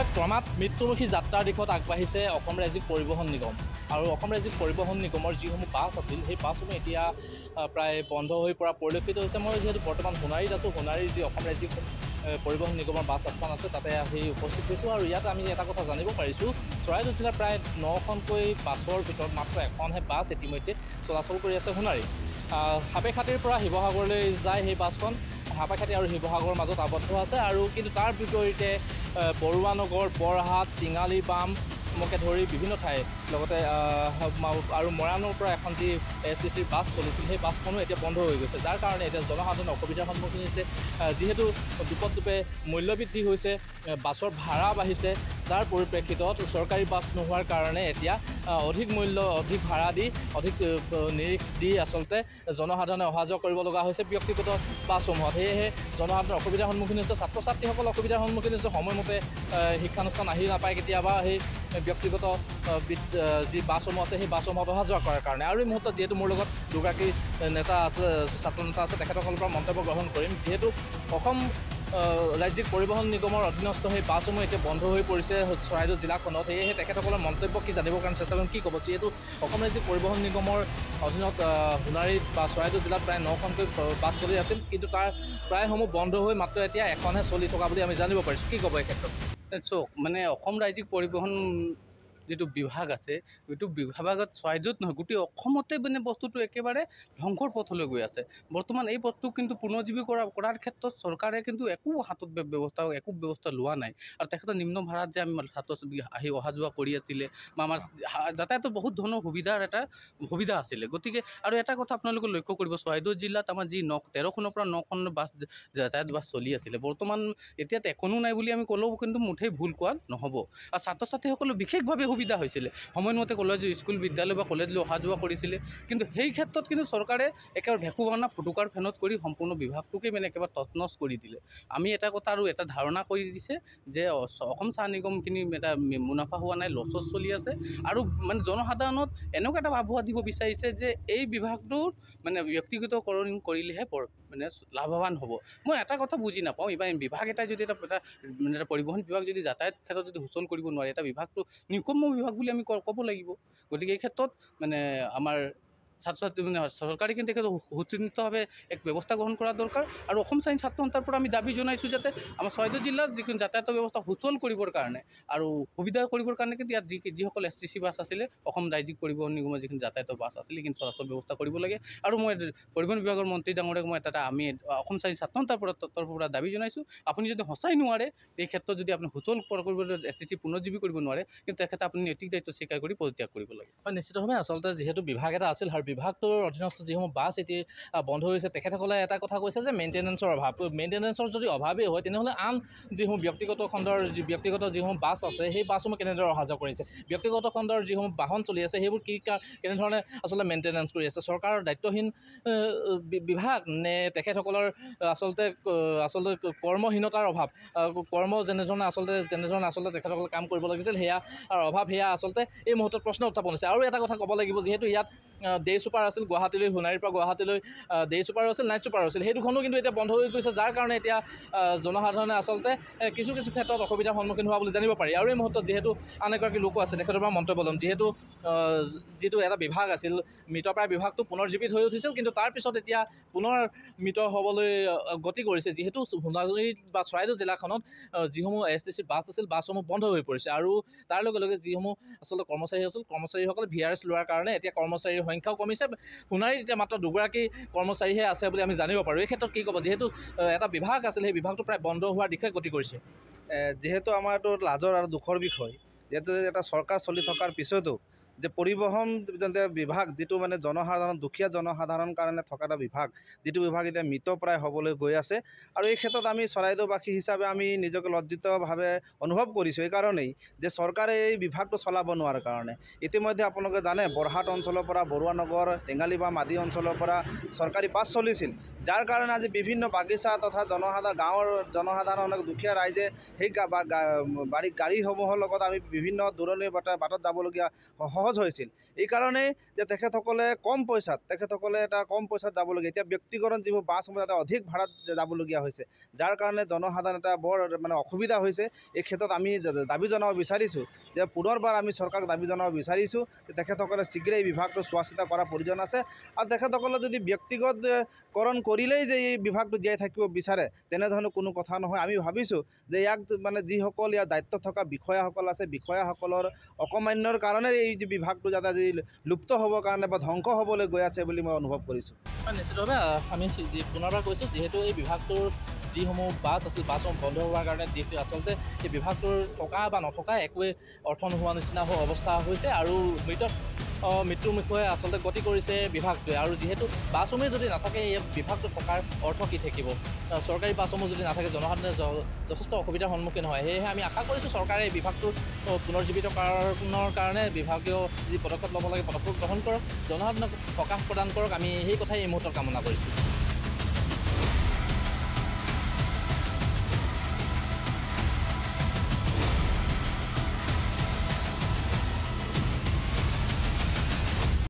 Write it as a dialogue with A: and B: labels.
A: হয় ক্ৰমাৎ মৃত্যুমুখী যাত্ৰাৰ দিশত আগবাঢ়িছে অসম ৰাজ্যিক পৰিবহণ নিগম আৰু অসম ৰাজ্যিক পৰিবহণ নিগমৰ যিসমূহ বাছ আছিল সেই বাছসমূহ এতিয়া প্ৰায় বন্ধ হৈ পৰা পৰিলক্ষিত হৈছে। মই যিহেতু বৰ্তমান সোণাৰীত আছোঁ, সোণাৰীৰ যি অসম ৰাজ্যিক পৰিবহণ নিগমৰ বাছ আস্থান আছে তাতে আহি উপস্থিত হৈছোঁ আৰু ইয়াত আমি এটা কথা জানিব পাৰিছোঁ, চৰাইদেউ জিলাৰ প্ৰায় 9খনকৈ বাছৰ ভিতৰত মাত্ৰ এখনহে বাছ ইতিমধ্যে চলাচল কৰি আছে সোণাৰীত। সাপেখাতিৰ পৰা শিৱসাগৰলৈ যায় সেই বাছখন, সাপেখাতি আৰু শিৱসাগৰৰ মাজত আবদ্ধ আছে আৰু কিন্তু তাৰ বিপৰীতে বৰুৱানগৰ, বৰহাট, টিঙালিবাম মকে ধৰি বিভিন্ন ঠাই লগতে আৰু মৰাণৰ পৰা এখন যি STCৰ বাছ চলিছিল সেই বাছখনো এতিয়া বন্ধ হৈ গৈছে, যাৰ কাৰণে এতিয়া জনসাধাৰণে অসুবিধাৰ সন্মুখীন হৈছে। যিহেতু দুপে মূল্যবৃদ্ধি হৈছে, বাছৰ ভাড়া বাঢ়িছে, তাৰ পৰিপ্ৰেক্ষিতত চৰকাৰী বাছ নোহোৱাৰ কাৰণে এতিয়া অধিক মূল্য, অধিক ভাড়া দি, অধিক নিৰিখ দি আচলতে জনসাধাৰণে অহা যোৱা কৰিব লগা হৈছে ব্যক্তিগত বাছসমূহত। সেয়েহে জনসাধাৰণৰ অসুবিধাৰ সন্মুখীন হৈছে, ছাত্ৰ ছাত্ৰীসকল অসুবিধাৰ সন্মুখীন হৈছে, সময়মতে শিক্ষানুষ্ঠান আহি নাপায় কেতিয়াবা সেই ব্যক্তিগত যি বাছসমূহ আছে সেই বাছসমূহত অহা যোৱা কৰাৰ কাৰণে। আৰু এই মুহূৰ্তত যিহেতু মোৰ লগত দুগৰাকী নেতা আছে, ছাত্ৰ নেতা আছে, তেখেতসকলৰ পৰা মন্তব্য গ্ৰহণ কৰিম। যিহেতু অসম ৰাজ্যিক পৰিবহণ নিগমৰ অধীনস্থ সেই বাছসমূহ এতিয়া বন্ধ হৈ পৰিছে চৰাইদেউ জিলাখনত, সেয়েহে তেখেতসকলৰ মন্তব্য কি জানিবৰ কাৰণে চেষ্টা কৰিম। কি ক'ব, যিহেতু অসম ৰাজ্যিক পৰিবহণ নিগমৰ অধীনত সোণাৰীত বা চৰাইদেউ জিলাত প্ৰায় 9খনকৈ বাছ চলি আছিল, কিন্তু তাৰ প্ৰায়সমূহ বন্ধ হৈ মাত্ৰ এতিয়া এখনহে চলি থকা বুলি আমি জানিব পাৰিছোঁ। কি ক'ব এই ক্ষেত্ৰত?
B: চাওক, মানে অসম ৰাজ্যিক পৰিবহণ যিটো বিভাগ আছে, এইটো বিভাগত চৰাইদেউত নহয় গোটেই অসমতে মানে বস্তুটো একেবাৰে ধ্বংসৰ পথলৈ গৈ আছে। বৰ্তমান এই পথটো কিন্তু পুনৰুজ্জীৱি কৰাৰ ক্ষেত্ৰত চৰকাৰে কিন্তু একো হাতত একো ব্যৱস্থা লোৱা নাই। আৰু তেখেতৰ নিম্ন ভাড়াত যে আমি ছাত্ৰ আহি অহা যোৱা কৰি আছিলে বা আমাৰ যাতায়াতৰ বহুত ধৰণৰ সুবিধা আছিলে। গতিকে আৰু এটা কথা আপোনালোকে লক্ষ্য কৰিব, চৰাইদেউ জিলাত আমাৰ যি 13খনৰ পৰা 9খন বাছ যাতায়াত বাছ চলি আছিলে, বৰ্তমান এতিয়াত এখনো নাই বুলি আমি ক'লেও কিন্তু মুঠেই ভুল কোৱা নহ'ব। আৰু ছাত্ৰ ছাত্ৰীসকলৰ বিশেষভাৱে সুবিধা হৈছিলে, সময়মতে কলেজ, স্কুল, বিদ্যালয় বা কলেজলৈ অহা যোৱা কৰিছিলে। কিন্তু সেই ক্ষেত্ৰত কিন্তু চৰকাৰে একেবাৰে ভেকু ভাওনা ফুটুকাৰ ফেনত কৰি সম্পূৰ্ণ বিভাগটোকে মানে একেবাৰে তছনছ কৰি দিলে। আমি এটা কথা আৰু এটা ধাৰণা কৰি দিছে যে অসম চাহ নিগমখিনি এটা মুনাফা হোৱা নাই, লছত চলি আছে। আৰু মানে জনসাধাৰণত এনেকুৱা এটা আবহাৱা দিব বিচাৰিছে যে এই বিভাগটোৰ মানে ব্যক্তিগতকৰণ কৰিলেহে মানে লাভৱান হ'ব। মই এটা কথা বুজি নাপাওঁ, এইবাৰ বিভাগ এটাই যদি এটা পৰিবহণ বিভাগ যদি যাতায়াত ক্ষেত্ৰত যদি সুচল কৰিব নোৱাৰে, এটা বিভাগটো নিকম্ম বিভাগ বুলি আমি ক'ব লাগিব। গতিকে এই ক্ষেত্ৰত মানে আমাৰ ছাত্ৰ ছাত্ৰী মানে চৰকাৰে কিন্তু তেখেতক সুচিন্তিতভাৱে এক ব্যৱস্থা গ্ৰহণ কৰা দৰকাৰ। আৰু অসম চাইন্স ছাত্ৰ সন্থাৰ পৰা আমি দাবী জনাইছোঁ যাতে আমাৰ চৰাইদেউ জিলাত যিখিনি যাতায়াতৰ ব্যৱস্থা সুচল কৰিবৰ কাৰণে আৰু সুবিধা কৰিবৰ কাৰণে কিন্তু ইয়াত যিসকল STC বাছ আছিলে, অসম ৰাজ্যিক পৰিবহণ নিগমৰ যিখিনি যাতায়াতৰ বাছ আছিলে সেইখিনি চলাচল ব্যৱস্থা কৰিব লাগে। আৰু মই পৰিবহণ বিভাগৰ মন্ত্ৰী ডাঙৰীয়াক মই আমি অসম চাইন্স ছাত্ৰ সন্থাৰ তৰফৰ পৰা দাবী জনাইছোঁ, আপুনি যদি সঁচাই নোৱাৰে এই ক্ষেত্ৰত যদি আপুনি সুচল কৰিবলৈ STC পুনৰুজ্জীৱি কৰিব নোৱাৰে, কিন্তু তেখেতে আপুনি নৈতিক দায়িত্ব স্বীকাৰ কৰি পদত্যাগ কৰিব লাগে।
A: হয়, নিশ্চিতভাৱে আচলতে যিহেতু বিভাগ এটা আছিল আৰু বিভাগটোৰ অধীনস্থ যিসমূহ বাছ এতিয়া বন্ধ হৈছে, তেখেতসকলে এটা কথা কৈছে যে মেইনটেনেঞ্চৰ অভাৱ। মেইনটেনেঞ্চৰ যদি অভাৱেই হয় তেনেহ'লে আন যিসমূহ ব্যক্তিগত খণ্ডৰ যিসমূহ বাছ আছে সেই বাছসমূহ কেনেদৰে অহা যোৱা কৰিছে, ব্যক্তিগত খণ্ডৰ যিসমূহ বাহন চলি আছে সেইবোৰ কেনেধৰণে আচলতে মেইনটেনেঞ্চ কৰি আছে, চৰকাৰৰ দায়িত্বহীন বিভাগ নে তেখেতসকলৰ আচলতে কৰ্মহীনতাৰ অভাৱ, যেনেধৰণে আচলতে তেখেতসকলে কাম কৰিব লাগিছিল সেয়া অভাৱ, সেয়া আচলতে এই মুহূৰ্তত প্ৰশ্ন উত্থাপন হৈছে। আৰু এটা কথা ক'ব লাগিব, যিহেতু ইয়াত ডে ছুপাৰ আছিল গুৱাহাটীলৈ, সোণাৰীৰ পৰা গুৱাহাটীলৈ ডে ছুপাৰো আছিল, নাইট ছুপাৰো আছিল, সেই দুখনো কিন্তু এতিয়া বন্ধ হৈ গৈছে, যাৰ কাৰণে এতিয়া জনসাধাৰণে আচলতে কিছু ক্ষেত্ৰত অসুবিধাৰ সন্মুখীন হোৱা বুলি জানিব পাৰি। আৰু এই মুহূৰ্তত যিহেতু আন এগৰাকী লোকো আছে, তেখেতৰ পৰা মন্তব্য ল'ম। যিটো এটা বিভাগ আছিল, মৃতপ্ৰায় বিভাগটো পুনৰ জীৱিত হৈ উঠিছিল, কিন্তু তাৰপিছত এতিয়া পুনৰ মৃত হ'বলৈ গতি কৰিছে, যিহেতু সোণাৰীত বা চৰাইদেউ জিলাখনত যিসমূহ STC বাছ আছিল, বাছসমূহ বন্ধ হৈ পৰিছে। আৰু তাৰ লগে লগে যিসমূহ আচলতে কৰ্মচাৰী আছিল, কৰ্মচাৰীসকলে VRS লোৱাৰ কাৰণে এতিয়া কৰ্মচাৰীৰ সংখ্যাও কমিছে। সোণাৰীত এতিয়া মাত্ৰ দুগৰাকী কৰ্মচাৰীহে আছে বুলি আমি জানিব পাৰোঁ। এই ক্ষেত্ৰত কি ক'ব, যিহেতু এটা বিভাগ আছিল, সেই বিভাগটো প্ৰায় বন্ধ হোৱাৰ দিশে গতি কৰিছে।
C: যিহেতু আমাৰ এইটো লাজৰ আৰু দুখৰ বিষয়, যিহেতু এটা চৰকাৰ চলি থকাৰ পিছতো যে পৰিবহণ বিভাগ যিটো মানে দুখীয়া জনসাধাৰণ কাৰণে থকা এটা বিভাগ, যিটো বিভাগ এতিয়া মৃতপ্ৰায় হ'বলৈ গৈ আছে। আৰু এই ক্ষেত্ৰত আমি চৰাইদেউবাসী হিচাপে আমি নিজকে লজ্জিতভাৱে অনুভৱ কৰিছোঁ এই কাৰণেই যে চৰকাৰে এই বিভাগটো চলাব নোৱাৰাৰ কাৰণে। ইতিমধ্যে আপোনালোকে জানে বৰহাট অঞ্চলৰ পৰা বৰুৱানগৰ, টেঙালিবাম আদি অঞ্চলৰ পৰা চৰকাৰী বাছ চলিছিল, যাৰ কাৰণে আজি বিভিন্ন বাগিচা তথা গাঁৱৰ জনসাধাৰণ দুখীয়া ৰাইজে সেই গাড়ীসমূহৰ লগত আমি বিভিন্ন দূৰণিৰ বাটত যাবলগীয়া সহজ হৈছিল। এইকাৰণেই যে তেখেতসকলে এটা কম পইচাত যাবলগীয়া, এতিয়া ব্যক্তিগত যিবোৰ বাছসমূহ তাতে অধিক ভাড়াত যাবলগীয়া হৈছে, যাৰ কাৰণে জনসাধাৰণ এটা বৰ মানে অসুবিধা হৈছে। এই ক্ষেত্ৰত আমি দাবী জনাব বিচাৰিছোঁ যে পুনৰবাৰ আমি চৰকাৰক দাবী জনাব বিচাৰিছোঁ যে তেখেতসকলে শীঘ্ৰে এই বিভাগটো চোৱা চিতা কৰাৰ প্ৰয়োজন আছে। আৰু তেখেতসকলে যদি ব্যক্তিগতকৰণ কৰিলেই যে এই বিভাগটো জীয়াই থাকিব বিচাৰে তেনেধৰণৰ কোনো কথা নহয়। আমি ভাবিছোঁ যে ইয়াক মানে যিসকল ইয়াৰ দায়িত্বত থকা বিষয়াসকল আছে, বিষয়াসকলৰ অকমান্যৰ কাৰণে এই যে বিভাগটো যাতে আজি লুপ্ত হ'বৰ কাৰণে বা ধ্বংস হ'বলৈ গৈ আছে বুলি মই অনুভৱ কৰিছোঁ।
A: নিশ্চিতভাৱে আমি পুনৰবাৰ কৈছোঁ, যিহেতু এই বিভাগটোৰ যিসমূহ বাছ আছিল, বাছসমূহ বন্ধ হোৱাৰ কাৰণে যিহেতু আচলতে এই বিভাগটোৰ থকা বা নথকা একোৱেই অৰ্থ নোহোৱা নিচিনা অৱস্থা হৈছে আৰু মৃত্যুৰ মুখে আচলতে গতি কৰিছে বিভাগটোৱে। আৰু যিহেতু বাছসমূহ যদি নাথাকে এই বিভাগটো থকাৰ অৰ্থ কি থাকিব? চৰকাৰী বাছসমূহ যদি নাথাকে জনসাধাৰণে যথেষ্ট অসুবিধাৰ সন্মুখীন হয়। সেয়েহে আমি আশা কৰিছোঁ চৰকাৰে এই বিভাগটো পুনৰ্জীৱিতকৰণৰ কাৰণে বিভাগীয় যি পদক্ষেপ ল'ব লাগে পদক্ষেপ গ্ৰহণ কৰক, জনসাধাৰণক সকাহ প্ৰদান কৰক। আমি সেই কথাই এই মুহূৰ্তত কামনা কৰিছোঁ।